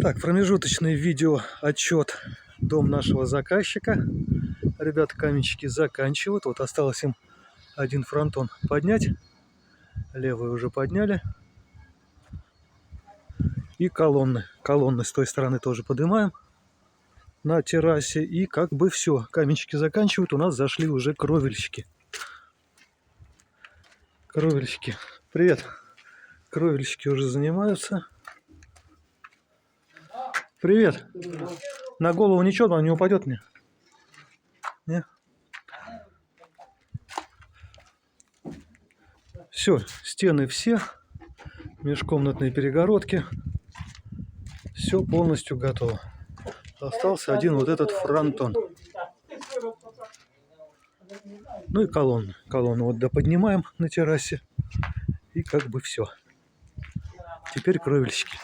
Так, промежуточный видео отчет дом нашего заказчика. Ребята каменщики заканчивают. Вот осталось им один фронтон поднять. Левый уже подняли. И колонны. Колонны с той стороны тоже поднимаем на террасе. И как бы все. Каменщики заканчивают. У нас зашли уже кровельщики. Кровельщики. Привет. Кровельщики уже занимаются. Привет. На голову ничего, но не упадет мне. Не? Все, стены все, межкомнатные перегородки. Все полностью готово. Остался один вот этот фронтон. Ну и колонны. Колонны вот поднимаем на террасе. И как бы все. Теперь кровельщики.